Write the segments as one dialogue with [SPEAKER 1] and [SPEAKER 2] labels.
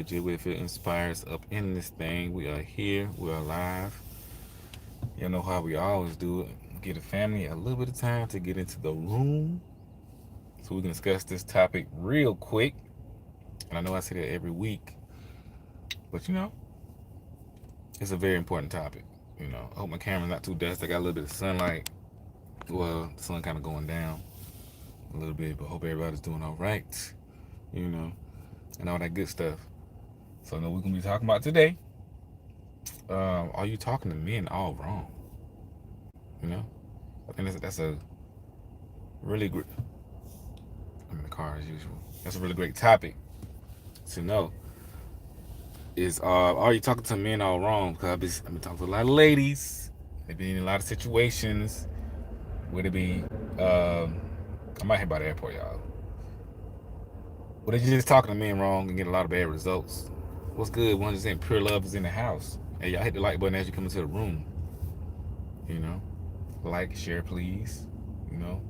[SPEAKER 1] legit. We feel inspired up in this thing. We are here. We are live. You know how we always do it. Give the family a little bit of time to get into the room so we can discuss this topic real quick. And I know I say that every week, but it's a very important topic. I hope my camera's not too dusty. I got a little bit of sunlight. Well, the sun kind of going down a little bit, but hope everybody's doing all right. You know, and all that good stuff. So, we're gonna be talking about today. Are you talking to men all wrong? You know, I think that's a really great. I'm in the car as usual. That's a really great topic to know. Is are you talking to men all wrong? Because I've been talking to a lot of ladies. They've been in a lot of situations where they be. I might head by the airport, y'all. But they're just talking to men wrong and get a lot of bad results. What's good? 100% pure love is in the house. Hey, y'all hit the like button as you come into the room. You know, like, share, please. You know,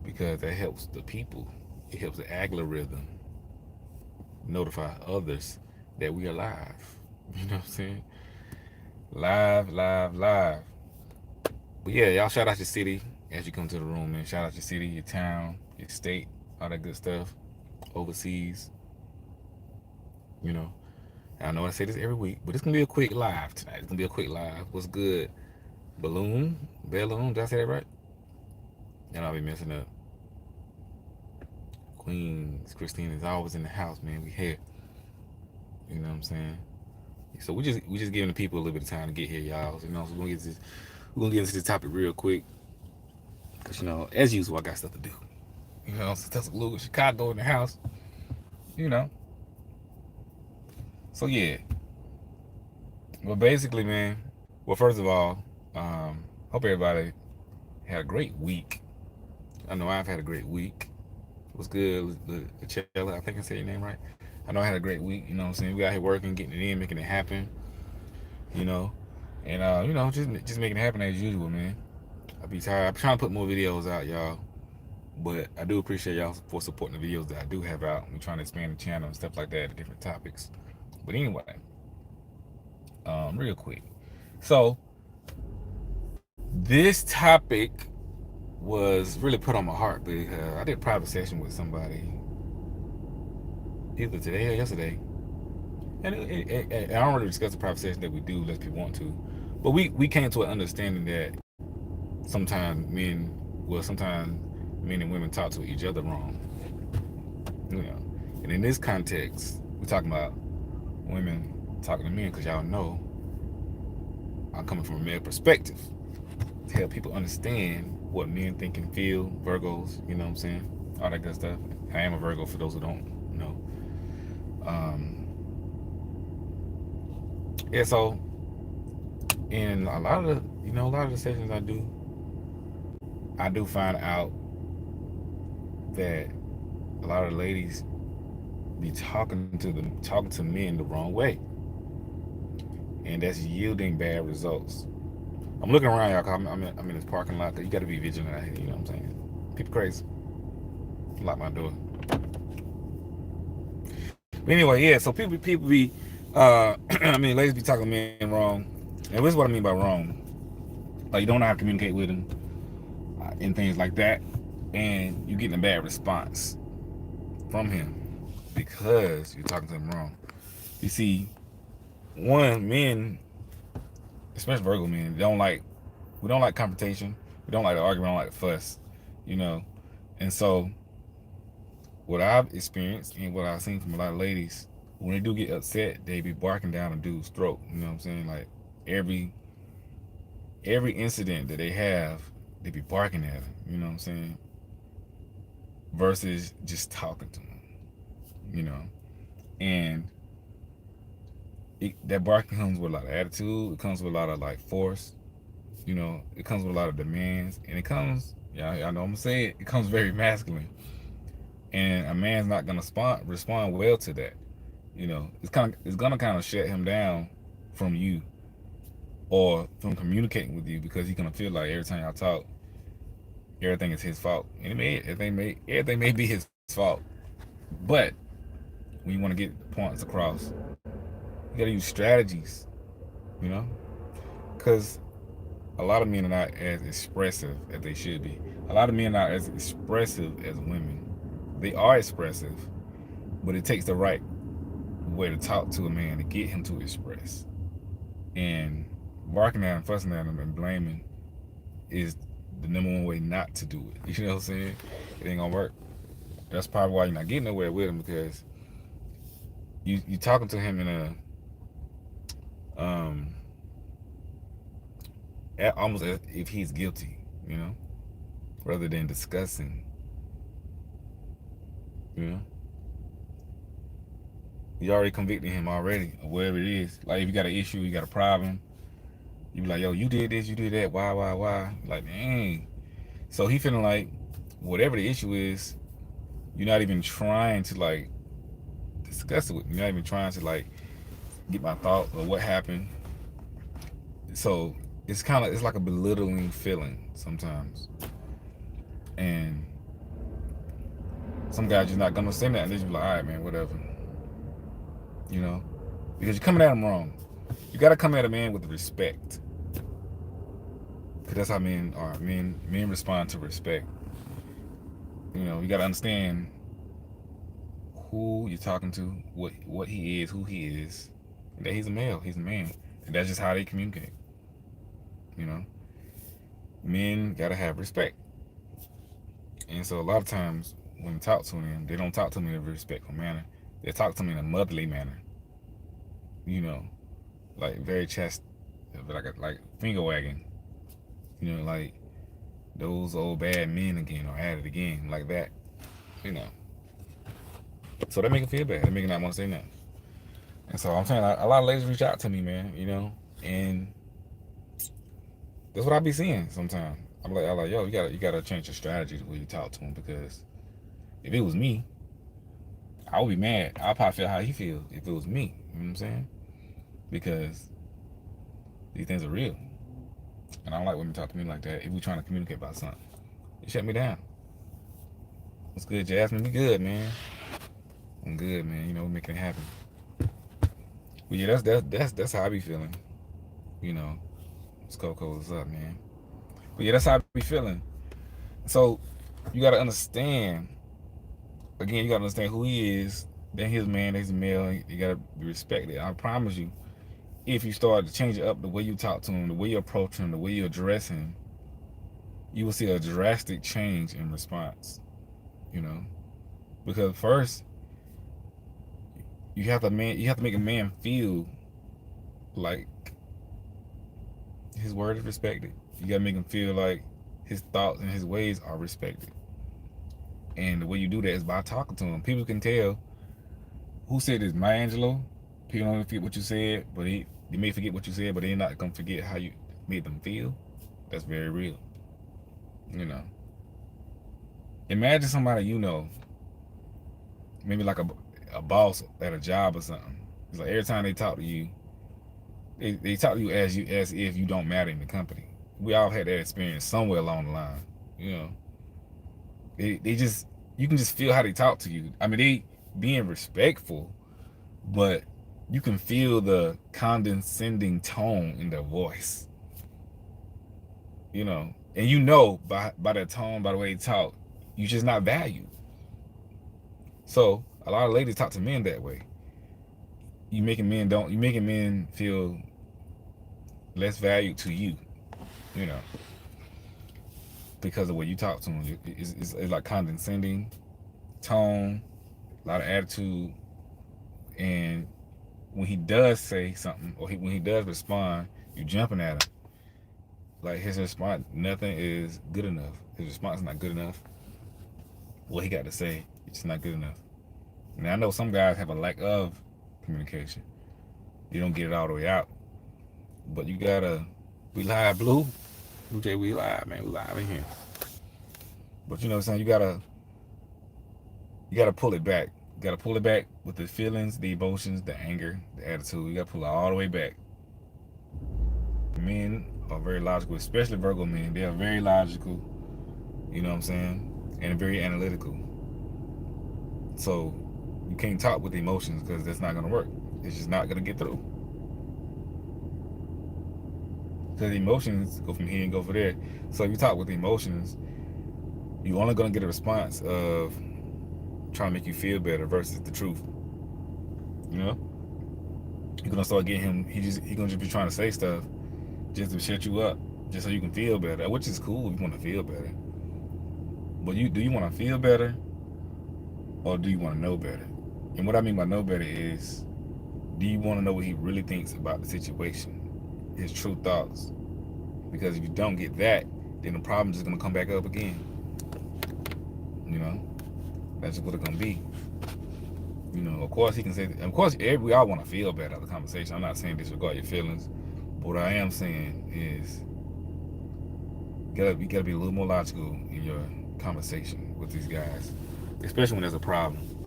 [SPEAKER 1] because that helps the people. It helps the algorithm notify others that we are live. You know what I'm saying? Live, live, live. But yeah, y'all shout out your city as you come to the room, man. Shout out your city, your town, your state, all that good stuff. Overseas, you know. I know I say this every week, but it's gonna be a quick live tonight. It's gonna be a quick live. What's good? Balloon, did I say that right? And I'll be messing up. Queens, Christine is always in the house, man. We here. You know what I'm saying? So we just giving the people a little bit of time to get here, y'all. So, so we're gonna get into this topic real quick. Cause as usual, I got stuff to do. So Tuscaloosa, Chicago in the house. You know. So yeah. Well, basically, man. Well, first of all, hope everybody had a great week. I know I've had a great week. What's good, Chella? I think I said your name right. I know I had a great week. You know what I'm saying? We out here working, getting it in, making it happen. You know, and just making it happen as usual, man. I be tired. I'm trying to put more videos out, y'all. But I do appreciate y'all for supporting the videos that I do have out. We're trying to expand the channel and stuff like that, different topics. But anyway, real quick. So this topic was really put on my heart because I did a private session with somebody either today or yesterday. And I don't really discuss the private session that we do unless people want to. But we came to an understanding that sometimes men and women talk to each other wrong. And in this context, we're talking about women talking to men because y'all know I'm coming from a male perspective to help people understand what men think and feel. Virgos, you know what I'm saying? All that good stuff. I am a Virgo for those who don't know. Yeah, so in a lot of the sessions I do find out that a lot of ladies be talking to men the wrong way, and that's yielding bad results. I'm looking around, y'all. Cause I'm in this parking lot. Cause you got to be vigilant out here. You know what I'm saying? People crazy. Lock my door. But anyway, yeah. So people be, ladies be talking to men wrong, and this is what I mean by wrong. Like you don't know how to communicate with them, and things like that, and you getting a bad response from him because you're talking to him wrong. You see, men, especially Virgo men, we don't like confrontation. We don't like the argument. We don't like the fuss. And so what I've experienced and what I've seen from a lot of ladies, when they do get upset, they be barking down a dude's throat. You know what I'm saying? Like every incident that they have, they be barking at him. You know what I'm saying? Versus just talking to him. And that barking comes with a lot of attitude. It comes with a lot of like force. It comes with a lot of demands, and it comes. Yeah, I know I'm gonna say it. It comes very masculine, and a man's not gonna respond well to that. It's gonna kind of shut him down from you or from communicating with you because he's gonna feel like every time y'all talk, everything is his fault, and everything may be his fault, but when you want to get points across. You gotta use strategies, you know, because a lot of men are not as expressive as they should be. A lot of men are not as expressive as women. They are expressive, but it takes the right way to talk to a man to get him to express. And barking at him, fussing at him, and blaming is the number one way not to do it. You know what I'm saying? It ain't gonna work. That's probably why you're not getting nowhere with him, because you talking to him in a um almost as if he's guilty, you know, rather than discussing, you know. You already convicted him already, or whatever it is. Like if you got an issue, you got a problem, you be like, yo, you did this, you did that, why? Like, dang. So he feeling like whatever the issue is, you're not even trying to like discuss it with me. You're not even trying to like get my thought or what happened. So it's like a belittling feeling sometimes. And some guys just not gonna say that, and they just be like, all right, man, whatever. You know? Because you're coming at him wrong. You gotta come at a man with respect. Because that's how men are. Men respond to respect. You know, you gotta understand who you're talking to, what he is, who he is. And that he's a male, he's a man. And that's just how they communicate. You know? Men gotta have respect. And so a lot of times when we talk to them, they don't talk to me in a respectful manner. They talk to me in a motherly manner. You know, like very chest, like finger wagging. You know, like those old bad men again, or at it again, like that. You know. So that make it feel bad. That make it not want to say nothing. And so I'm saying, like, a lot of ladies reach out to me, man. You know, and that's what I be seeing sometimes. I'm like, yo, you gotta change your strategy the way you talk to him, because if it was me, I would be mad. I'd probably feel how he feels if it was me. You know what I'm saying? Because these things are real. And I don't like women talk to me like that if we trying to communicate about something. They shut me down. What's good, Jasmine? We good, man. I'm good, man. You know, we're making it happen. But yeah, that's how I be feeling. You know, it's Coco, what's up, man? But yeah, that's how I be feeling. So you gotta understand. Again, you gotta understand who he is. Then his man, he's a male. You gotta be respected. I promise you, if you start to change it up, the way you talk to him, the way you approach him, the way you address him, you will see a drastic change in response. You know, because first you have to make a man feel like his word is respected. You gotta make him feel like his thoughts and his ways are respected. And the way you do that is by talking to him. People can tell who said this, Maya Angelou. People don't forget what you said, but they may forget what you said, but they're not gonna forget how you made them feel. That's very real. You know. Imagine somebody you know, maybe like a boss at a job or something. It's like every time they talk to you, they talk to you as if you don't matter in the company. We all had that experience somewhere along the line. You know. They just, you can just feel how they talk to you. I mean, they being respectful, but you can feel the condescending tone in their voice. You know, and you know by their tone, by the way they talk, you're just not valued. So a lot of ladies talk to men that way. You making men feel less valued to you. You know, because of the way you talk to them. It's like condescending tone, a lot of attitude, and when he does say something, or when he does respond, you jumping at him. Like his response, nothing is good enough. His response is not good enough. What he got to say, it's not good enough. Now I know some guys have a lack of communication. You don't get it all the way out, but you gotta. We live, Blue. Blue Jay, we live, man. We live in here. But you know what I'm saying? You gotta pull it back. You gotta pull it back with the feelings, the emotions, the anger, the attitude. You gotta pull it all the way back. Men are very logical, especially Virgo men. They are very logical, you know what I'm saying? And very analytical. So You can't talk with emotions because that's not gonna work. It's just not gonna get through. Because emotions go from here and go for there. So if you talk with the emotions, you're only gonna get a response of trying to make you feel better versus the truth. You know, you're gonna start getting him. He gonna just be trying to say stuff just to shut you up, just so you can feel better, which is cool if you want to feel better. But do you want to feel better or do you want to know better? And what I mean by know better is, do you want to know what he really thinks about the situation, his true thoughts? Because if you don't get that, then the problem is gonna come back up again. You know, that's just what it's gonna be. You know, of course he can say. Of course, we all want to feel better out of the conversation. I'm not saying disregard your feelings, but what I am saying is, you gotta be a little more logical in your conversation with these guys, especially when there's a problem,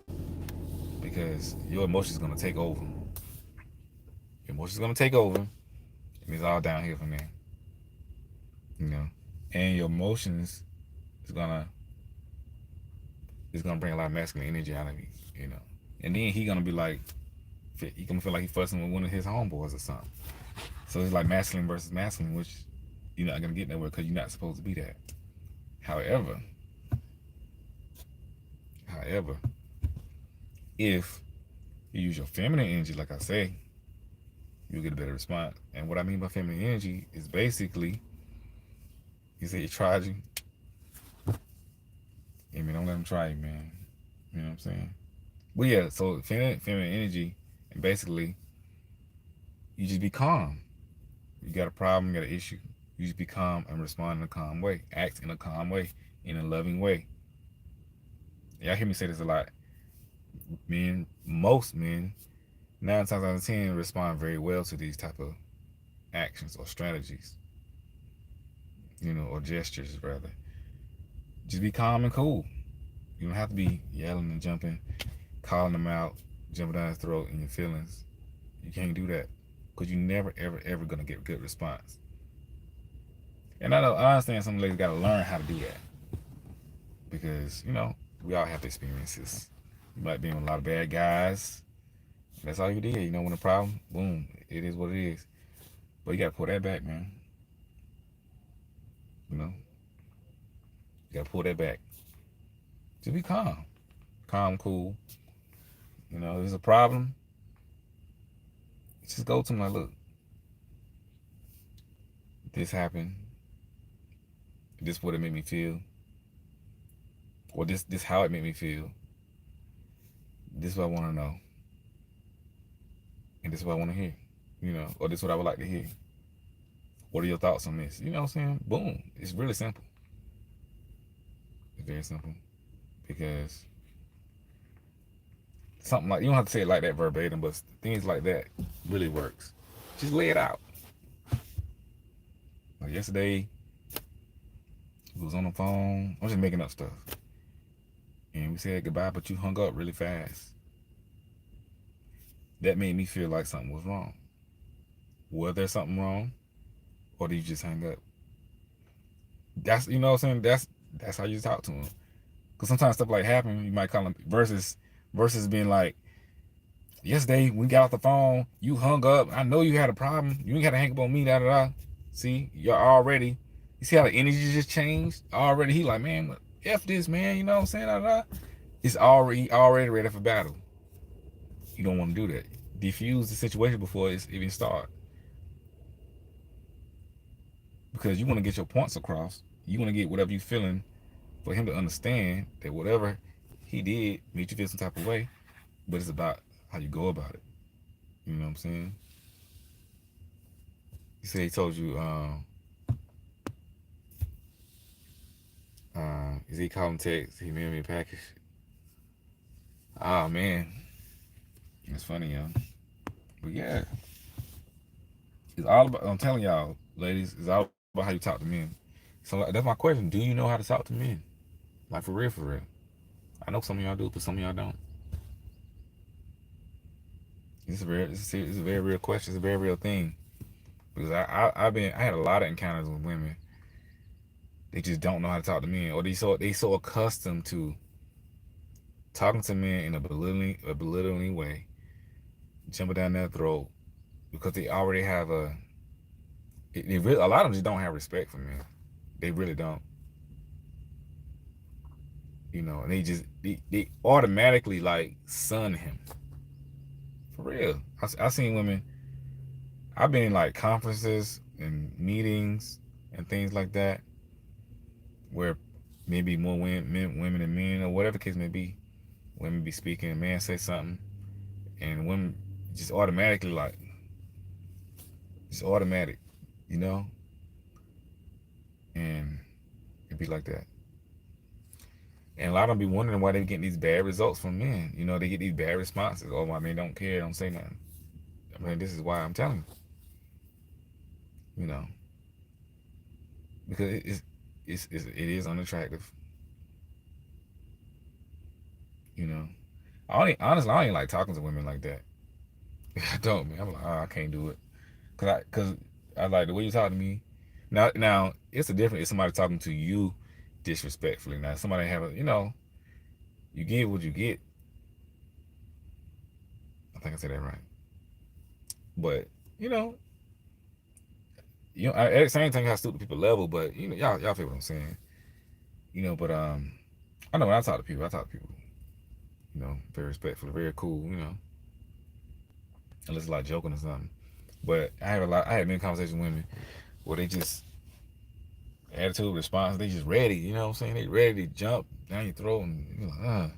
[SPEAKER 1] because your emotions gonna take over. Your emotions gonna take over, and it's all downhill from there. You know, and your emotions is gonna bring a lot of masculine energy out of you. You know, and then he gonna be like, he gonna feel like he fussing with one of his homeboys or something. So it's like masculine versus masculine, which you're not gonna get nowhere because you're not supposed to be that. However, however, if you use your feminine energy, like I say, you'll get a better response. And what I mean by feminine energy is basically, you say he tried you. I mean, don't let him try you, man. You know what I'm saying? But yeah, so feminine energy, and basically, you just be calm. You got a problem, you got an issue. You just be calm and respond in a calm way. Act in a calm way, in a loving way. Y'all hear me say this a lot. Most men, 9 times out of 10, respond very well to these type of actions or strategies, or gestures rather. Just be calm and cool. You don't have to be yelling and jumping, calling them out, jumping down his throat in your feelings. You can't do that because you never, ever, ever gonna get a good response. And I understand some ladies gotta learn how to do that because we all have experiences. You might be with a lot of bad guys. That's all you did. When a problem, boom, it is what it is. But you gotta pull that back, man. You know, you gotta pull that back. Just be calm, cool. If there's a problem, just go to them like, look, this happened. This what it made me feel, or this how it made me feel. This is what I want to know, and this is what I want to hear. Or this is what I would like to hear. What are your thoughts on this? You know what I'm saying? Boom. It's really simple. It's very simple because something like, you don't have to say it like that verbatim, but things like that really works. Just lay it out. Like yesterday, we was on the phone. I'm just making up stuff, and we said goodbye, but you hung up really fast. That made me feel like something was wrong. Was there something wrong, or did you just hang up? That's what I'm saying. That's how you talk to them. Because sometimes stuff like happen, you might call them versus being like, yesterday we got off the phone, you hung up. I know you had a problem. You ain't got to hang up on me. Da da da. See, you're already. You see how the energy just changed already. He like, man, f this, man. You know what I'm saying? Da da da. It's already ready for battle. You don't want to do that. Diffuse the situation before it's even start. Because you want to get your points across. You want to get whatever you feeling for him to understand that whatever he did made you feel some type of way, but it's about how you go about it. You know what I'm saying? He said he told you, is he calling text? He mailed me a package. Oh man, it's funny, yo. But yeah, it's all about. I'm telling y'all, ladies, it's all about how you talk to men. So that's my question. Do you know how to talk to men? Like for real, for real. I know some of y'all do, but some of y'all don't. It's a very real question. It's a very real thing. Because I had a lot of encounters with women. They just don't know how to talk to men, or they so accustomed to talking to men in a belittling way, jumping down their throat because they already have a lot of them just don't have respect for men. They really don't. And they automatically like son him for real. I seen women. I've been in like conferences and meetings and things like that where maybe more women than men or whatever the case may be. Women be speaking, a man say something, and women just automatically like it's automatic, you know, and it'd be like that. And a lot of them be wondering why they getting these bad results from men. They get these bad responses. Oh, my men don't care, don't say nothing. I mean, this is why I'm telling you, because it is unattractive. You know, honestly, I don't even like talking to women like that. I don't, man. I'm like, I can't do it, cause I like the way you talk to me. Now it's a different. It's somebody talking to you disrespectfully. Now somebody have you get what you get. I think I said that right. But you know, at the same time, you have stupid people level. But y'all feel what I'm saying. But I know when I talk to people, very respectfully, very cool. Unless it's like joking or something. But I had many conversations with women where they just attitude response, they just ready. You know what I'm saying? They ready to jump down your throat, and you're like,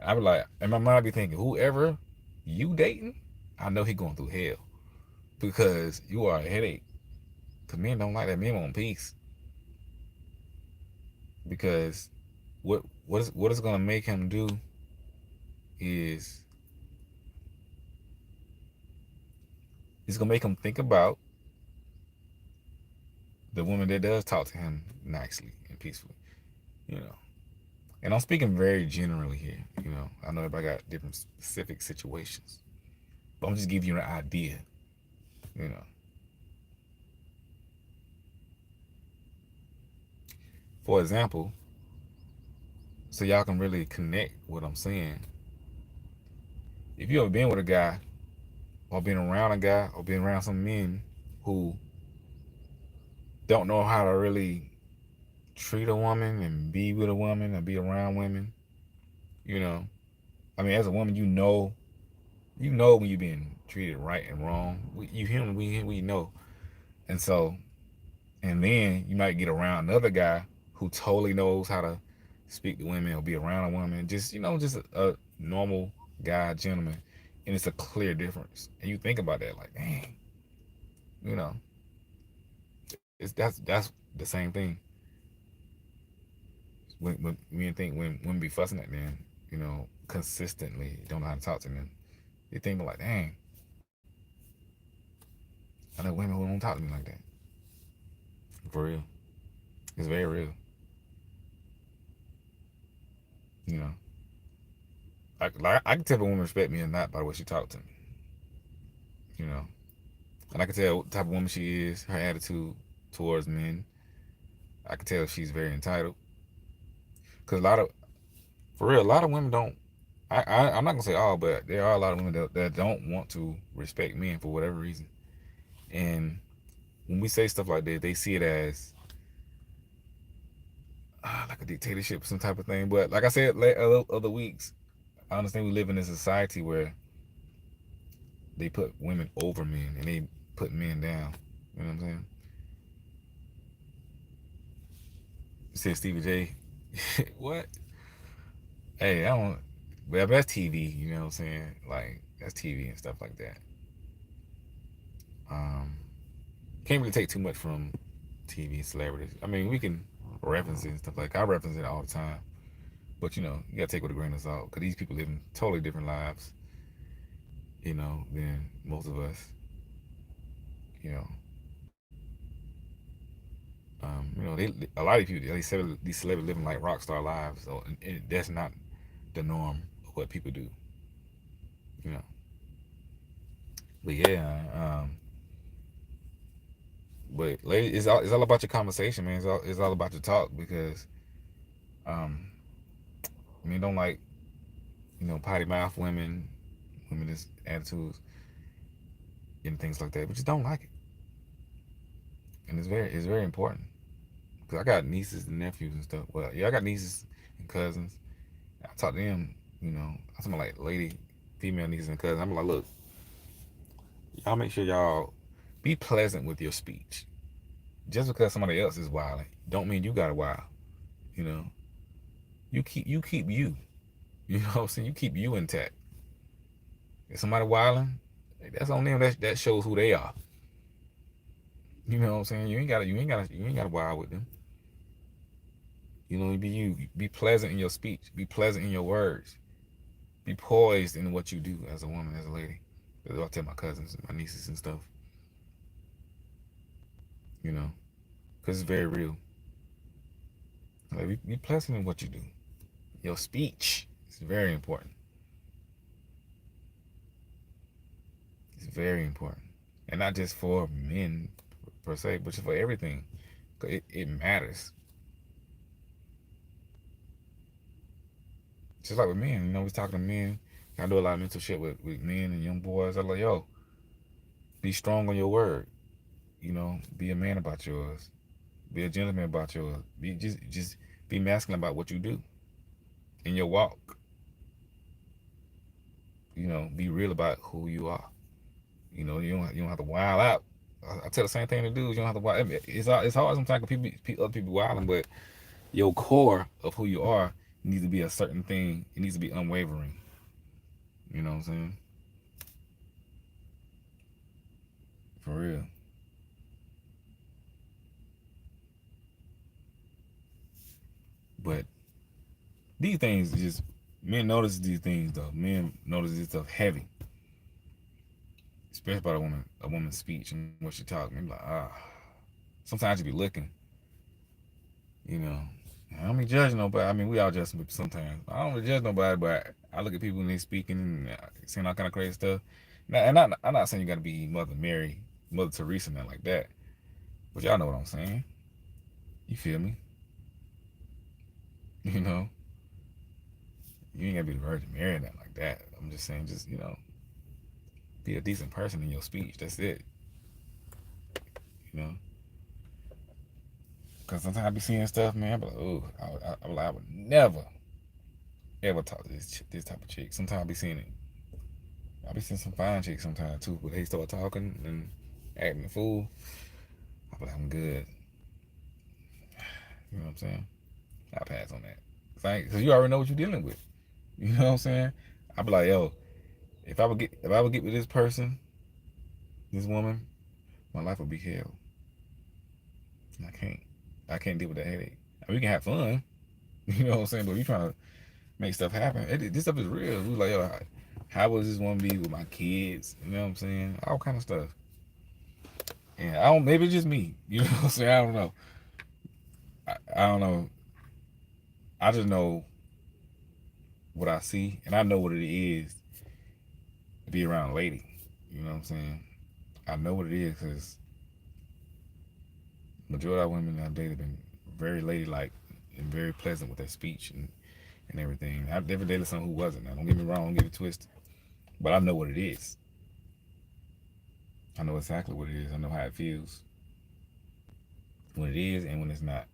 [SPEAKER 1] I be like, in my mind, I be thinking, whoever you dating, I know he going through hell because you are a headache. Cause men don't like that. Men want peace. Because what is gonna make him do is it's gonna make him think about the woman that does talk to him nicely and peacefully. You know. And I'm speaking very generally here. I know everybody got different specific situations, but I'm just giving you an idea. You know. For example, so y'all can really connect what I'm saying. If you ever been with a guy, or been around a guy, or been around some men who don't know how to really treat a woman and be with a woman and be around women, you know. I mean, as a woman, you know when you're being treated right and wrong. You human, we know, and so, and then you might get around another guy who totally knows how to speak to women or be around a woman. Just a normal guy, gentleman, and it's a clear difference. And you think about that, like, dang, you know, that's the same thing. When me and think when women be fussing at men, consistently don't know how to talk to men. They think like, dang, I know women who don't talk to me like that. For real, it's very real. You know, I can tell if a woman respect me or not by the way she talk to me. You know, and I can tell what type of woman she is, her attitude towards men. I can tell if she's very entitled. Cause for real, a lot of women don't. I'm not gonna say all, but there are a lot of women that don't want to respect men for whatever reason. And when we say stuff like that, they see it as like a dictatorship or some type of thing. But like I said other weeks, I understand we live in a society where they put women over men and they put men down. You know what I'm saying? You said Stevie J. What? Hey, I don't. Well, that's TV. You know what I'm saying? Like that's TV and stuff like that. Um, can't really take too much from TV celebrities. I mean, we can reference it and stuff like that. I reference it all the time. But you gotta take it with a grain of salt because these people living totally different lives, than most of us. You know, a lot of people, these celebrities living like rock star lives. So and that's not the norm of what people do. You know, but yeah, but lady, it's all about your conversation, man. It's all about your talk because, um, Men don't like, potty mouth women, women with attitudes and things like that. We just don't like it, and it's very important. Cause I got nieces and nephews and stuff. Well, yeah, I got nieces and cousins. I talk to them, I talk like lady, female nieces and cousins. I'm like, look, y'all make sure y'all be pleasant with your speech. Just because somebody else is wilding, don't mean you got to wild. You know, you keep you. You know what I'm saying? You keep you intact. If somebody wilding, that's on them. That shows who they are. You know what I'm saying? You ain't gotta wild with them. Be you. Be pleasant in your speech. Be pleasant in your words. Be poised in what you do as a woman, as a lady. That's what I tell my cousins, my nieces and stuff. You know, because it's very real. Like, be pleasant in what you do. Your speech is very important. It's very important, and not just for men per se, but just for everything. 'Cause it matters. Just like with men, we talking to men. I do a lot of mental shit with men and young boys. I'm like, yo, be strong on your word. Be a man about yours. Be a gentleman about yours. Just be masculine about what you do in your walk. Be real about who you are. You don't have to wild out. I tell the same thing to dudes. You don't have to wild. It's hard sometimes because other people wilding, but your core of who you are needs to be a certain thing. It needs to be unwavering. You know what I'm saying? For real. But these things just men notice these things though. Men notice this stuff heavy, especially about a woman's speech and what she talks. Me like sometimes you be looking, you know. I don't be judging nobody. I mean, we all judge sometimes. I don't really judge nobody, but I look at people when they speaking and saying all kind of crazy stuff. And I'm not saying you got to be Mother Mary, Mother Teresa, nothing like that. But y'all know what I'm saying. You feel me? You know, you ain't got to be the Virgin Mary, nothing like that. I'm just saying, just be a decent person in your speech. That's it. You know, because sometimes I be seeing stuff, man. I be like, oh, I would never ever talk to this type of chick. Sometimes I be seeing it. I be seeing some fine chicks sometimes too, but they start talking and acting a fool. I be like, I'm good. You know what I'm saying? I pass on that. Cause you already know what you're dealing with. You know what I'm saying? I be like, yo, if I would get with this person, this woman, my life would be hell. And I can't. I can't deal with that headache. I mean, we can have fun. You know what I'm saying? But we trying to make stuff happen. This stuff is real. We like, yo, how would this one be with my kids? You know what I'm saying? All kind of stuff. And I don't. Maybe it's just me. You know what I'm saying? I don't know. I don't know. I just know what I see, and I know what it is to be around a lady. You know what I'm saying? I know what it is because majority of women I've dated have been very ladylike and very pleasant with their speech and everything. I've never dated someone who wasn't. Now, don't get me wrong, don't get it twisted. But I know what it is. I know exactly what it is. I know how it feels when it is and when it's not.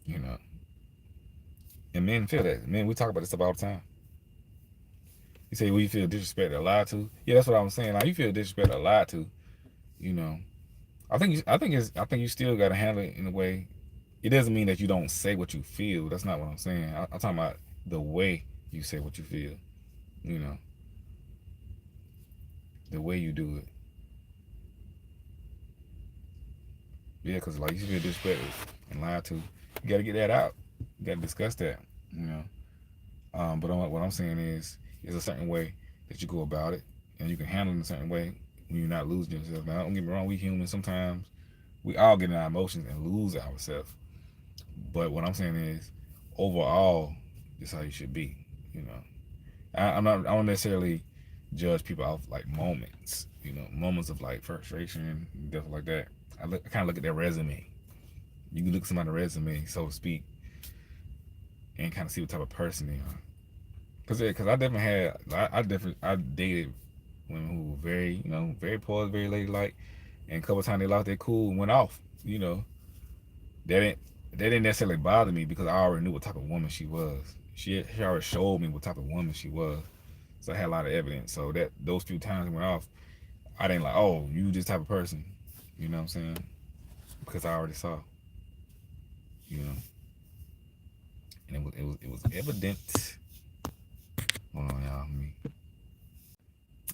[SPEAKER 1] You know. And men feel that. Men, we talk about this stuff all the time. You say, well, you feel disrespected or lied to. Yeah, that's what I'm saying. Like, you feel disrespected or lied to. You know. I think you still got to handle it in a way. It doesn't mean that you don't say what you feel. That's not what I'm saying. I'm talking about the way you say what you feel. You know, the way you do it. Yeah, because like you feel disrespected and lied to, you got to get that out. You got to discuss that. You know. But what I'm saying is, there's a certain way that you go about it, and you can handle it in a certain way when you're not losing yourself. Now, don't get me wrong, we humans sometimes we all get in our emotions and lose ourselves. But what I'm saying is, overall, this is how you should be. You know, I'm not. I don't necessarily judge people off like moments. Moments of like frustration and stuff like that. I kind of look at their resume. You can look at somebody's resume, so to speak, and kind of see what type of person they are. Cause I definitely had, I dated women who were very, very poised, very ladylike, and a couple of times they lost their cool and went off. That didn't that didn't necessarily bother me because I already knew what type of woman she was. She already showed me what type of woman she was, so I had a lot of evidence. So that those few times went off, I didn't like, oh, you this type of person. You know what I'm saying? Because I already saw. You know, and it was evident. Hold on, y'all.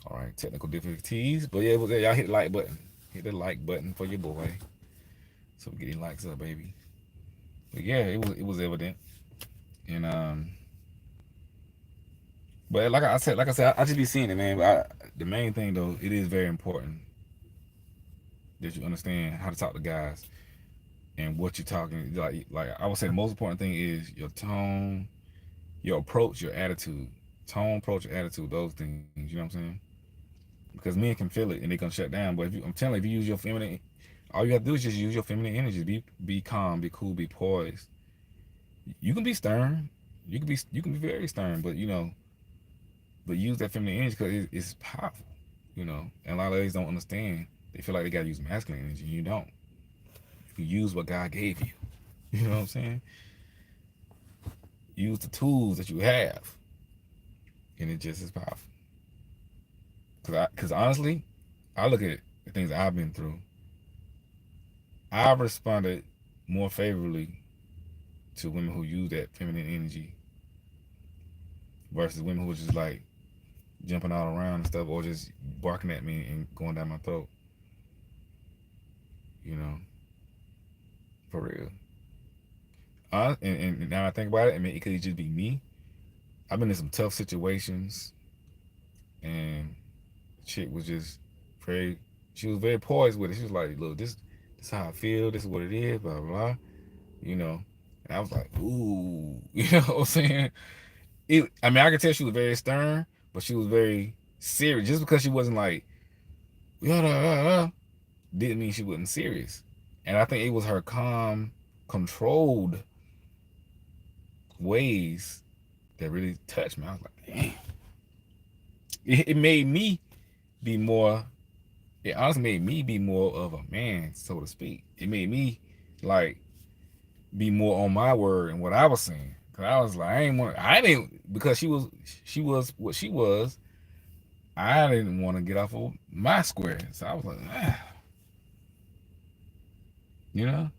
[SPEAKER 1] All right, technical difficulties, but yeah, y'all hit the like button. Hit the like button for your boy, so we get any likes up, baby. But yeah, it was evident, and but like I said, I just be seeing it, man. But the main thing though, it is very important that you understand how to talk to guys and what you're talking. Like I would say, the most important thing is your tone, your approach, your attitude. Tone, approach, your attitude. Those things. You know what I'm saying? Because men can feel it and they gonna shut down. But I'm telling you, if you use your feminine, all you have to do is just use your feminine energy. Be calm, be cool, be poised. You can be stern. You can be very stern, but but use that feminine energy because it's powerful. And a lot of ladies don't understand. They feel like they gotta use masculine energy. You don't. You use what God gave you. You know what I'm saying? Use the tools that you have, and it just is powerful. Cause honestly, I look at the things I've been through. I've responded more favorably to women who use that feminine energy versus women who are just like jumping all around and stuff, or just barking at me and going down my throat. You know, for real. And now I think about it, I mean, it could just be me. I've been in some tough situations, and the chick was just very, she was very poised with it. She was like, "Look, this is how I feel. This is what it is. Blah blah blah." You know, and I was like, "Ooh," you know what I'm saying? I mean, I could tell she was very stern, but she was very serious. Just because she wasn't like, "Yeah," didn't mean she wasn't serious. And I think it was her calm, controlled ways that really touched me. I was like, damn. It made me be more. It honestly made me be more of a man, so to speak. It made me like be more on my word and what I was saying. Cause I was like, I didn't because she was what she was. I didn't want to get off of my square, so I was like, you know.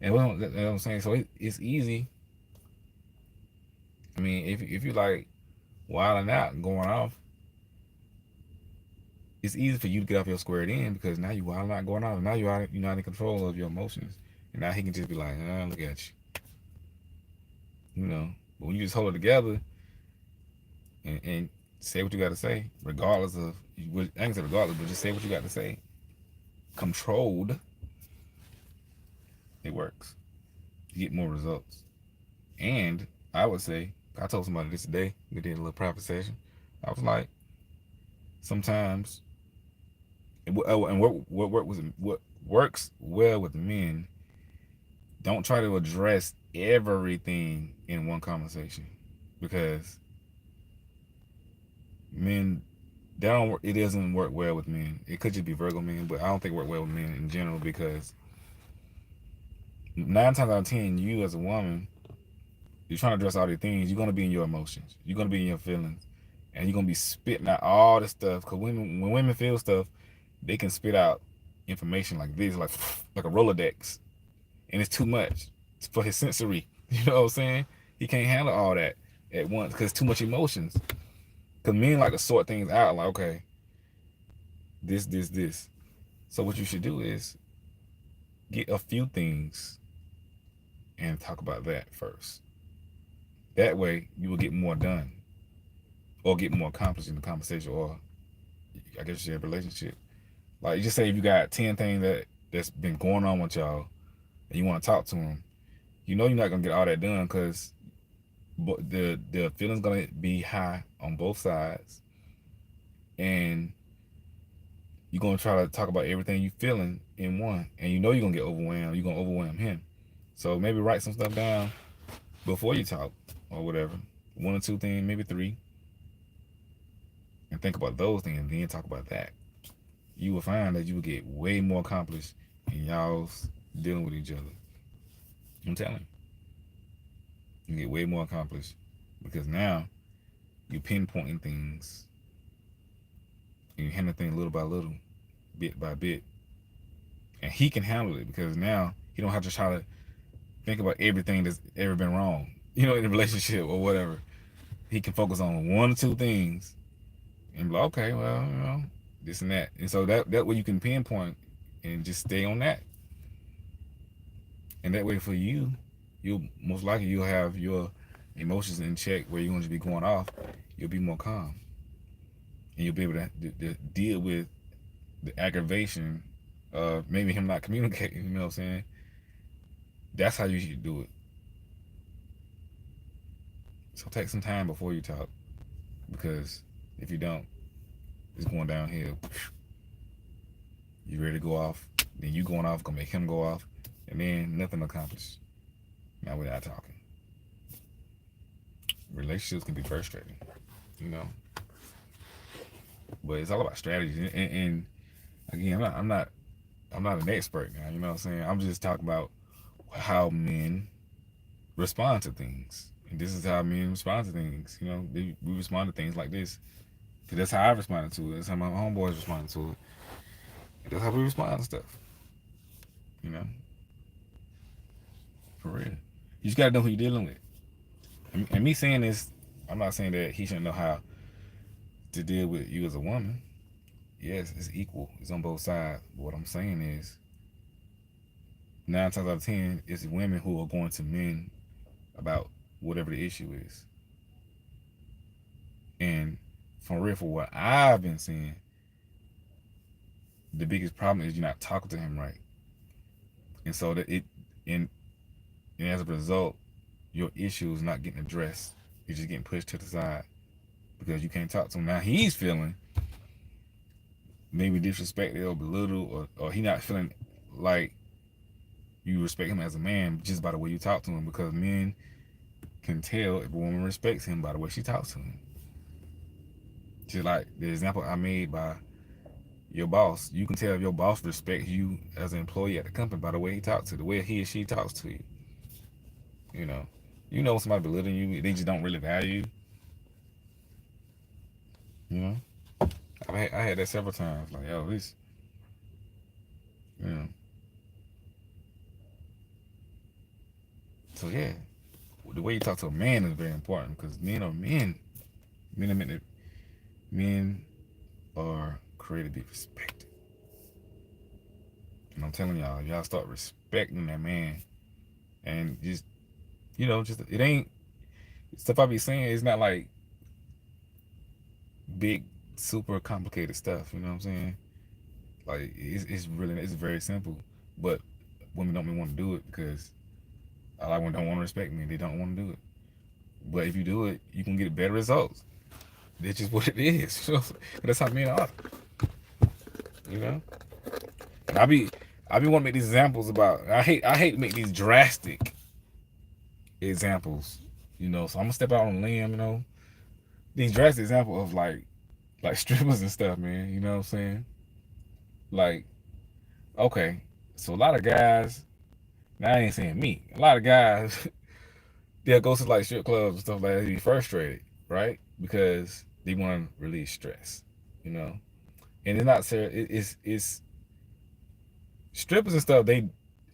[SPEAKER 1] And what I'm saying, so it's easy. I mean, if you like wilding out and going off, it's easy for you to get off your squared end because now you wilding out going off. Now you're not in control of your emotions, and now he can just be like, look at you. But when you just hold it together and say what you got to say, regardless of, I ain't say regardless, but just say what you got to say, controlled, it works. You get more results. And I would say, I told somebody this today, we did a little private session. I was like, sometimes, and what works well with men, don't try to address everything in one conversation, because men, it doesn't work well with men. It could just be Virgo men, but I don't think it work well with men in general, because 9 times out of 10, you as a woman, you're trying to address all these things, you're gonna be in your emotions, you're gonna be in your feelings, and you're gonna be spitting out all this stuff. Because when women feel stuff, they can spit out information like this, like a Rolodex, and it's too much for his sensory. You know what I'm saying? He can't handle all that at once because too much emotions. Because men like to sort things out, like, okay, this. So what you should do is get a few things and talk about that first. That way, you will get more done, or get more accomplished in the conversation, or I guess your relationship. Like, just say if you got 10 things that's been going on with y'all, and you want to talk to them, you're not gonna get all that done because the feeling's gonna be high on both sides, and you're gonna try to talk about everything you feeling in one, and you're gonna get overwhelmed. You're gonna overwhelm him, So maybe write some stuff down before you talk or whatever. One or two things, maybe three, and think about those things and then talk about that. You will find that you will get way more accomplished in y'all's dealing with each other. I'm telling you. You get way more accomplished because now you're pinpointing things and you handle things little by little, bit by bit. And he can handle it because now he don't have to try to think about everything that's ever been wrong, in a relationship or whatever. He can focus on one or two things and be like, okay, well, this and that. And so that way you can pinpoint and just stay on that. And that way for you, you'll have your emotions in check where you're going to be going off. You'll be more calm. And you'll be able to deal with the aggravation of maybe him not communicating, you know what I'm saying? That's how you should do it. So take some time before you talk because if you don't, it's going downhill. You ready to go off, then you going off, gonna make him go off, and then nothing accomplished. Now without talking. Relationships can be frustrating, you know. But it's all about strategy. And again, I'm not an expert now, you know what I'm saying? I'm just talking about how men respond to things. And this is how men respond to things. We respond to things like this. Because that's how I responded to it. That's how my homeboys responded to it. That's how we respond to stuff. You know? For real. You just got to know who you're dealing with. And me saying this, I'm not saying that he shouldn't know how to deal with you as a woman. Yes, it's equal. It's on both sides. But what I'm saying is, 9 times out of 10, it's women who are going to men about whatever the issue is. And from real, for what I've been seeing, the biggest problem is you're not talking to him right. And so and as a result, your issue is not getting addressed. It's just getting pushed to the side because you can't talk to him. Now he's feeling maybe disrespected or belittled, or he not feeling like you respect him as a man just by the way you talk to him, because men can tell if a woman respects him by the way she talks to him. Just like the example I made by your boss, you can tell if your boss respects you as an employee at the company by the way he talks to you, the way he or she talks to you. When somebody belittling you, they just don't really value you. I had that several times. Like, yo, this, you know. So yeah, the way you talk to a man is very important because men are men. Men are created to be respected. And I'm telling y'all start respecting that man, and just it ain't stuff I be saying. It's not like big, super complicated stuff. You know what I'm saying? Like it's very simple, but women don't want to do it because a lot of women don't want to respect me. They don't want to do it. But if you do it, you can get better results. That's just what it is. That's how men are. And I be want to make these examples about. I hate to make these drastic examples. So I'm gonna step out on a limb. These drastic examples of like strippers and stuff, man. You know what I'm saying? Like, okay, so a lot of guys. Now I ain't saying me. A lot of guys, they'll go to like strip clubs and stuff like that. They be frustrated, right? Because they want to release stress. And it's not serious. It's strippers and stuff.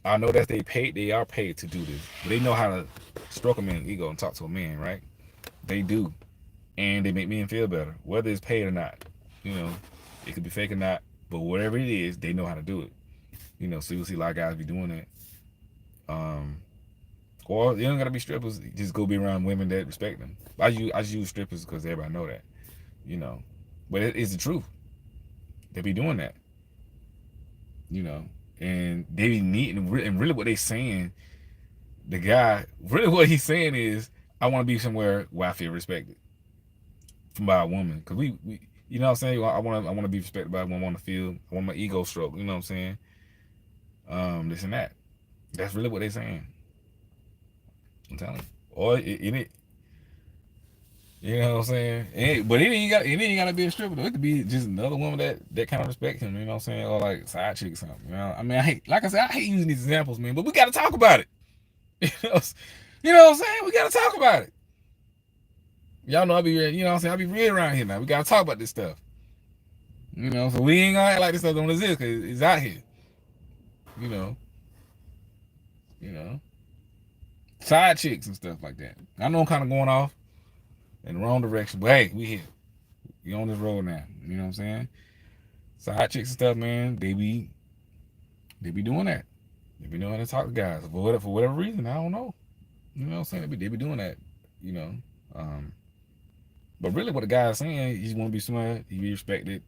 [SPEAKER 1] I know that they are paid to do this, but they know how to stroke a man's ego and talk to a man, right? They do, and they make men feel better, whether it's paid or not. It could be fake or not, but whatever it is, they know how to do it. So you'll see a lot of guys be doing that. Or you don't gotta be strippers. Just go be around women that respect them. I just use strippers because everybody know that. But it's the truth. They be doing that. And they be needing, and really what they saying, the guy, really what he's saying is, I want to be somewhere where I feel respected by a woman. Because we you know what I'm saying? I want to be respected by a woman. I want my ego stroked. You know what I'm saying? This and that. That's really what they're saying. I'm telling you. Or it you know what I'm saying? But it ain't gotta be a stripper though. It could be just another woman that kind of respects him, you know what I'm saying? Or like side chick or something. You know? I mean, like I said, I hate using these examples, man, but we gotta talk about it. You know, you know what I'm saying? We gotta talk about it. Y'all know I be, you know what I'm saying? I be real around here now. We gotta talk about this stuff. You know, so we ain't gonna act like this stuff don't exist because it's out here. You know, you know, side chicks and stuff like that. I know I'm kind of going off in the wrong direction, but hey, we here. We on this road now. You know what I'm saying? Side chicks and stuff, man. They be doing that. They be knowing how to talk to guys for whatever reason. I don't know. You know what I'm saying? They be doing that. You know. Um, but really, what the guy's saying, he just want to be smart. He be respected.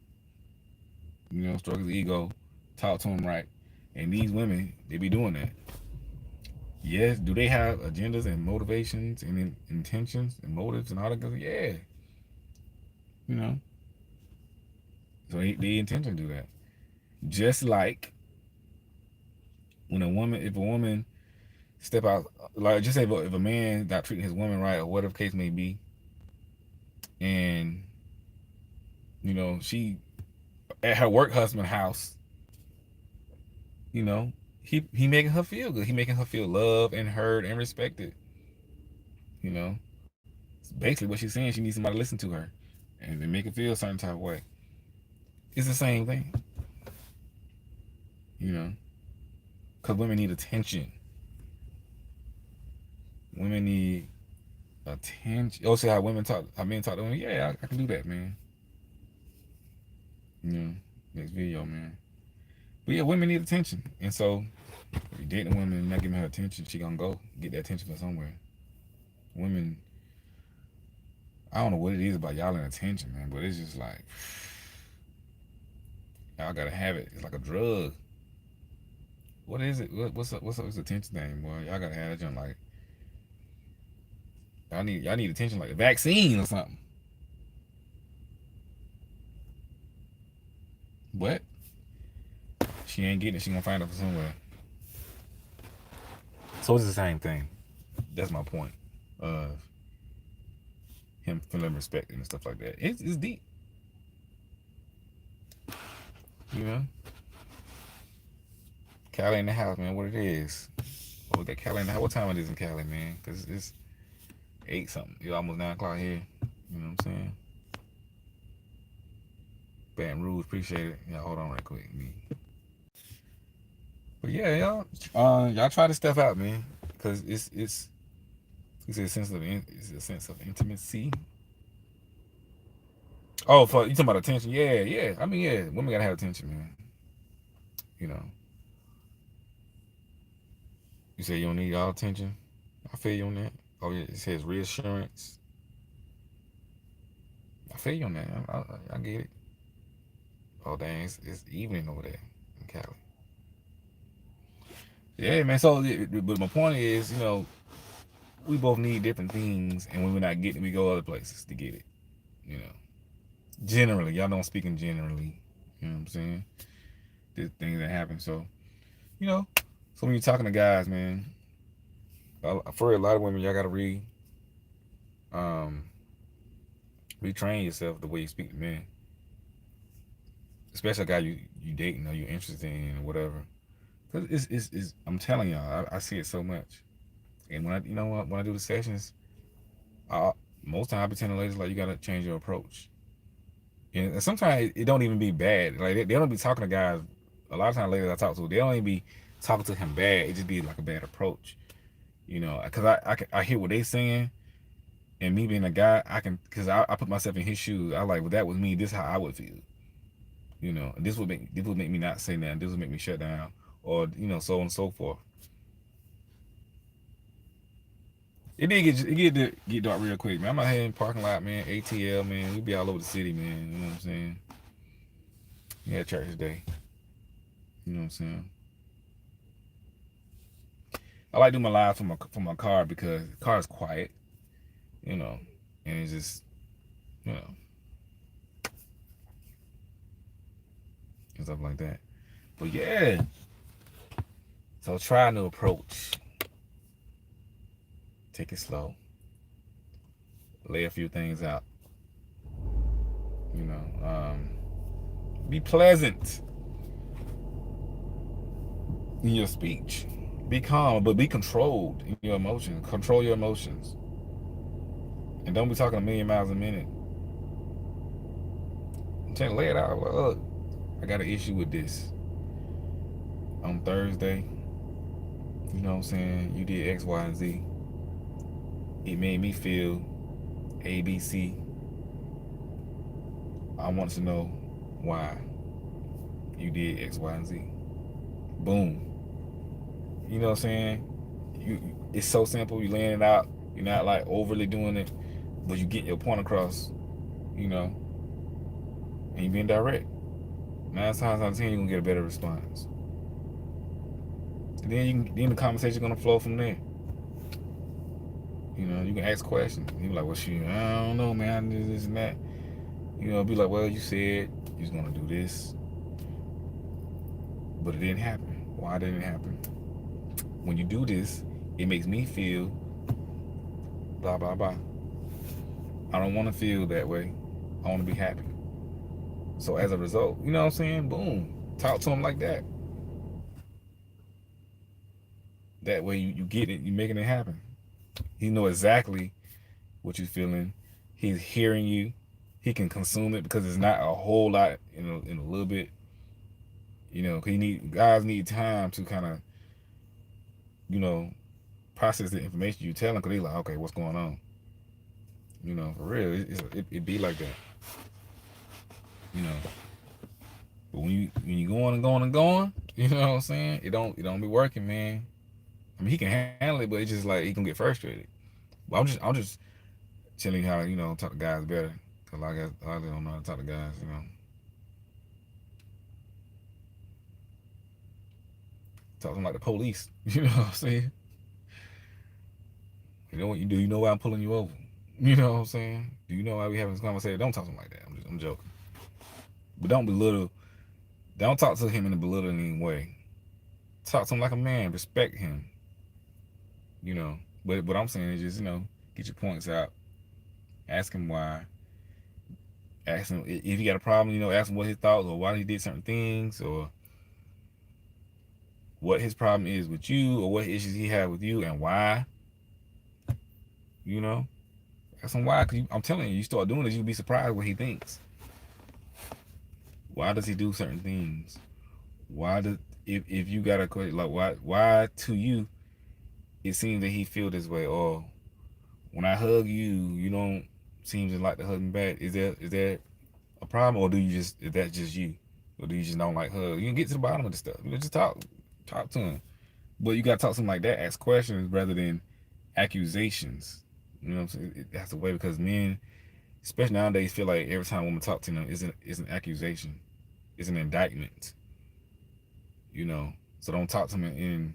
[SPEAKER 1] You know, stroke his ego, talk to him right. And these women, they be doing that. Yes, do they have agendas and motivations and intentions and motives and all that? Yeah, you know. So they intentionally do that. Just like if a woman step out, like just say if a man not treating his woman right or whatever case may be, and she at her work husband house, you know, he making her feel good. He making her feel loved and heard and respected. You know, basically what she's saying, she needs somebody to listen to her and make her feel a certain type of way. It's the same thing, you know, because women need attention. Women need attention. Oh, see how men talk to women. Yeah, I can do that, man. You know, next video, man. But yeah, women need attention, and so if you're dating a woman and not giving her attention, she gonna go get that attention from somewhere. Women, I don't know what it is about y'all and attention, man, but it's just like y'all gotta have it. It's like a drug. What is it? What's up with this attention thing, boy? Y'all gotta have that junk like y'all need attention like a vaccine or something. But she ain't getting it. She gonna find it from somewhere. So it's the same thing. That's my point. Him feeling respect and stuff like that. It's deep. You know? Cali in the house, man. What it is. Oh, we got Cali in the house. What time it is in Cali, man? Because it's 8 something. It's almost 9 o'clock here. You know what I'm saying? Baton Rouge, appreciate it. Yeah, hold on right quick. But yeah, y'all try this stuff out, man. Because it's a sense of intimacy. Oh, you talking about attention? Yeah. I mean, yeah, women gotta have attention, man. You know, you say you don't need all attention. I feel you on that. Oh yeah, it says reassurance. I feel you on that. I get it. Oh dang, it's evening over there in Cali. Yeah, man. So, but my point is, we both need different things, and when we're not getting it, we go other places to get it. You know, generally, y'all don't speaking generally. You know what I'm saying? The things that happen. So, you know, so when you're talking to guys, man, for a lot of women, y'all gotta um, retrain yourself the way you speak to men, especially a guy you dating or you interested in or whatever. Cause it's I'm telling y'all, I see it so much. And when I do the sessions, most time I be telling ladies like you gotta change your approach. And sometimes it don't even be bad. Like they don't be talking to guys. A lot of times, ladies I talk to, they don't even be talking to him bad. It just be like a bad approach. Because I hear what they saying, and me being a guy, because I put myself in his shoes. I like, well, that was me. This is how I would feel. And this would make me not say that. This would make me shut down, or so on and so forth. It get dark real quick, man. I'm out here in the parking lot, man. ATL, man. We be all over the city, man. You know what I'm saying? Yeah, church today. You know what I'm saying? I like doing my live from my car because the car is quiet, you know, and it's just, you know, and stuff like that. But yeah, so try a new approach. Take it slow. Lay a few things out. You know, be pleasant in your speech. Be calm, but be controlled in your emotions. Control your emotions. And don't be talking a million miles a minute. I'm trying to lay it out. Well, look, I got an issue with this. On Thursday, you know what I'm saying? You did X, Y, and Z. It made me feel A, B, C. I want to know why you did X, Y, and Z. Boom. You know what I'm saying? It's so simple. You laying it out. You're not like overly doing it, but you get your point across. You know, and you being direct. 9 times out of 10, you're gonna get a better response. And then the conversation gonna flow from there. You know, you can ask questions. You be like, well, shoot, I don't know, man. This and that. You know, be like, well, you said you was gonna do this, but it didn't happen. Why didn't it happen? When you do this, it makes me feel blah blah blah. I don't want to feel that way. I want to be happy. So as a result, you know what I'm saying? Boom. Talk to him like that. That way you get it, you making it happen. He know exactly what you're feeling. He's hearing you. He can consume it because it's not a whole lot in a little bit. You know, cause guys need time to kind of, you know, process the information you tell them. Cause they like, okay, what's going on? You know, for real, it be like that. You know, but when you going and going and going, you know what I'm saying? It don't be working, man. I mean, he can handle it, but it's just like he can get frustrated. But I'm just telling you how talk to guys better. Cause I don't know how to talk to guys. Talk to them like the police. You know what I'm saying? You know what you do? You know why I'm pulling you over? You know what I'm saying? Do you know why we having this conversation? Don't talk to him like that. I'm joking. But don't belittle. Don't talk to him in a belittling way. Talk to him like a man. Respect him. You know. But what I'm saying is just get your points out. Ask him why. Ask him if he got a problem. Ask him what his thoughts or why he did certain things or what his problem is with you or what issues he had with you and why. You know. Ask him why. Cause I'm telling you, you start doing this, you'll be surprised what he thinks. Why does he do certain things? Why does if you got a question like why to you it seems that he feel this way or when I hug you you don't seem to like to hug me back. Is that a problem or do you just is that just you or do you just don't like hugs? You can get to the bottom of the stuff. Just talk to him. But you gotta talk to him like that. Ask questions rather than accusations. You know what I'm saying? That's the way because men, especially nowadays, feel like every time a woman talk to them is an accusation, is an indictment. So don't talk to them in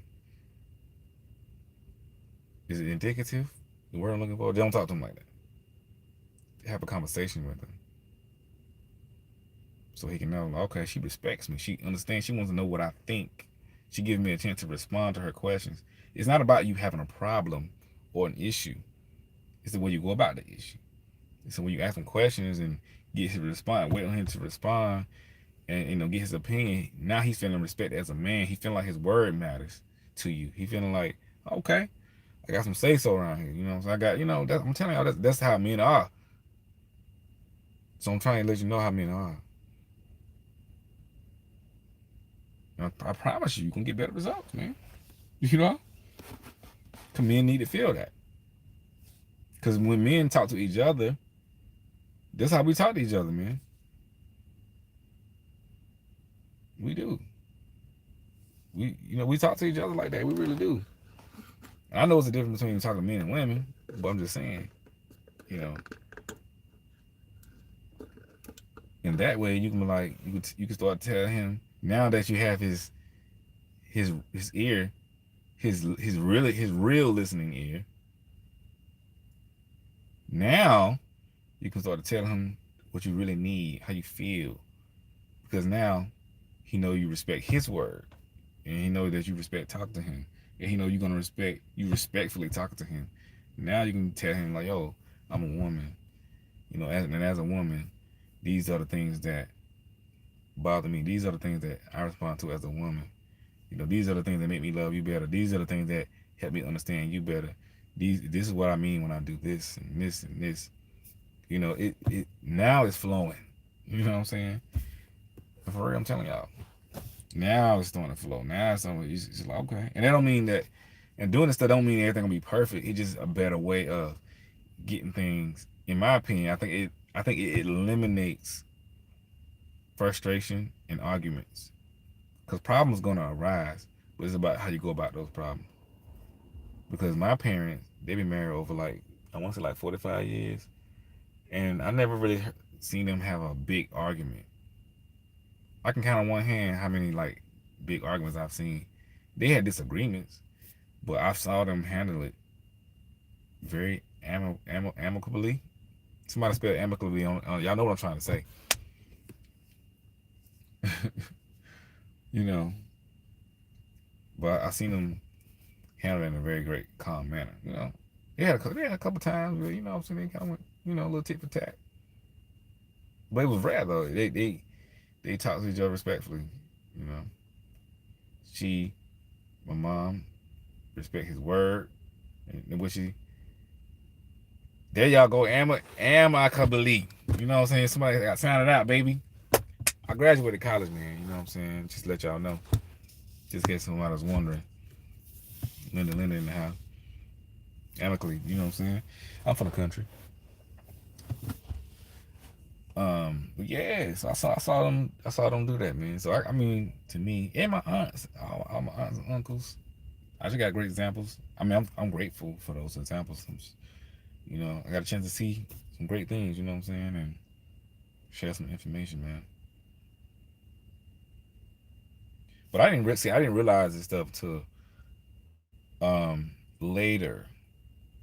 [SPEAKER 1] is it indicative? The word I'm looking for? Don't talk to them like that. Have a conversation with them. So he can know, okay, she respects me. She understands. She wants to know what I think. She gives me a chance to respond to her questions. It's not about you having a problem or an issue. It's the way you go about the issue. So when you ask him questions and get his response, wait on him to respond and get his opinion. Now he's feeling respect as a man. He feeling like his word matters to you. He feeling like, okay, I got some say so around here. So I got, I'm telling y'all that's how men are. So I'm trying to let you know how men are. I promise you can get better results, man. You know? Because men need to feel that. Because when men talk to each other, that's how we talk to each other, man. We do. We talk to each other like that. We really do. And I know it's a difference between talking to men and women, but I'm just saying, you know. And that way you can be like you can start telling him now that you have his ear, his real listening ear. Now you can start to tell him what you really need, how you feel, because now he know you respect his word, and he know that you respect talking to him, and he know you're gonna respect you respectfully talking to him, Now you can tell him like, yo, I'm a woman. And as a woman, these are the things that bother me. These are the things that I respond to as a woman. These are the things that make me love you better. These are the things that help me understand you better. This is what I mean when I do this and this and this. It now it's flowing. You know what I'm saying? For real, I'm telling y'all. Now it's starting to flow. Now it's like, okay. And that don't mean that, and doing this stuff don't mean everything gonna be perfect. It's just a better way of getting things. In my opinion, I think it eliminates frustration and arguments, because problems gonna arise, but it's about how you go about those problems. Because my parents, they've been married over like, I want to say like 45 years, and I never really seen them have a big argument. I can count on one hand how many like big arguments I've seen. They had disagreements, but I saw them handle it very amicably. Somebody spelled amicably on y'all know what I'm trying to say. you know, but I seen them handle it in a very great calm manner. They had a couple times where I'm saying they kind of went a little tit for tat, but it was rare though. They talked to each other respectfully. You know, she, my mom, respect his word, and what she. There y'all go, amicably. You know what I'm saying? Somebody got sounded out, baby. I graduated college, man. You know what I'm saying? Just to let y'all know. Just in case somebody was wondering. Linda in the house. Amicably, you know what I'm saying? I'm from the country. But yeah, so I saw them do that, man. So I mean, to me, and my aunts, all my aunts and uncles, I just got great examples. I mean, I'm grateful for those examples. I got a chance to see some great things, you know what I'm saying, and share some information, man. But I didn't realize this stuff till later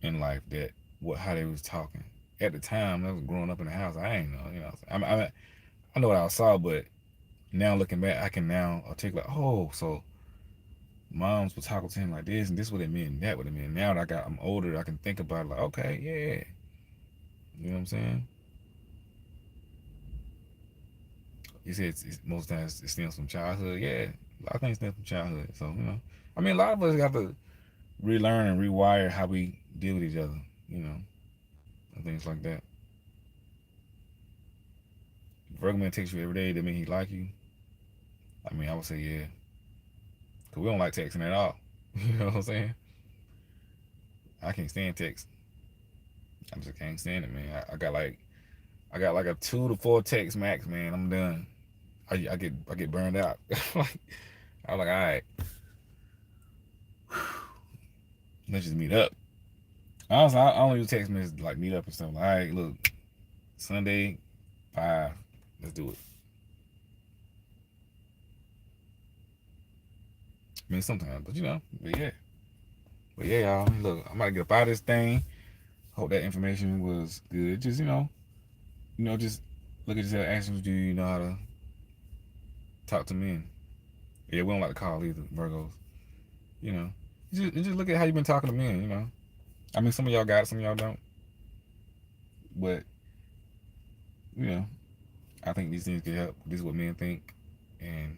[SPEAKER 1] in life, that how they was talking. At the time, I was growing up in the house. I ain't know, I know what I saw, but now looking back, I can now articulate. Oh, so moms would talk to him like this, and this what it meant, and that what it meant. Now that I'm older, I can think about it like, okay, yeah, you know what I'm saying. You said most times it stems from childhood. Yeah, a lot of things stem from childhood. So I mean, a lot of us got to relearn and rewire how we deal with each other. You know, and things like that. If Virgo man texts you every day, that mean he like you. I mean, I would say yeah, cause we don't like texting at all. You know what I'm saying? I can't stand text. I just can't stand it, man. I got like a 2 to 4 text max, man. I'm done. I get burned out. I'm like, all right, let's just meet up. Honestly, I only use text messages like meet up and stuff. Like, all right, look, Sunday, 5, let's do it. I mean, sometimes, but yeah, y'all. Look, I'm about to get up out of this thing. Hope that information was good. Just just look at yourself. Ask you, do you know how to talk to men? Yeah, we don't like to call either, Virgos. You know, just look at how you've been talking to men. I mean, some of y'all got it, some of y'all don't. But you know, I think these things can help. This is what men think, and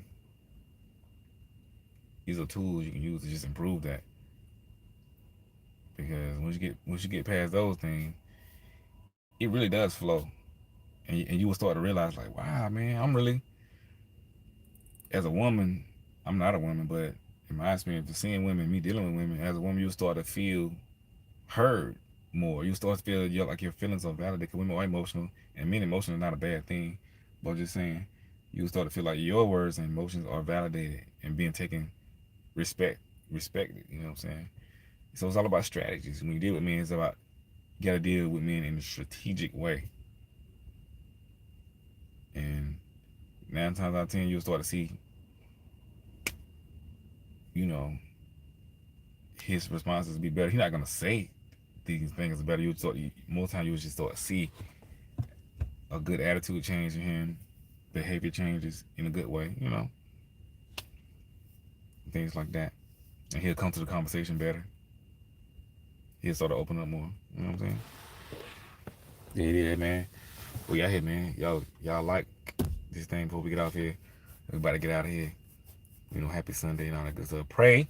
[SPEAKER 1] these are tools you can use to just improve that. Because once you get past those things, it really does flow, and you will start to realize like, wow, man, I'm really, as a woman, I'm not a woman, but in my experience, of seeing women, me dealing with women, as a woman, you'll start to feel heard more. You start to feel like your feelings are validated. Because women are emotional, and men emotional is not a bad thing, but just saying, you start to feel like your words and emotions are validated and being taken respected. You know what I'm saying? So it's all about strategies. When you deal with men, it's about, you got to deal with men in a strategic way. And 9 times out of 10, you'll start to see, you know, his responses be better. He's not gonna say these things better. Most times you'll just start to see a good attitude change in him, behavior changes in a good way. Things like that, and he'll come to the conversation better. He'll start to open up more. You know what I'm saying? Yeah, man. We out here, man. Y'all like this thing before we get off here. We about to get out of here. Happy Sunday and all that good stuff. Pray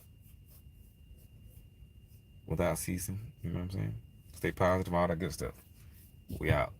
[SPEAKER 1] without ceasing. You know what I'm saying? Stay positive, all that good stuff. We out.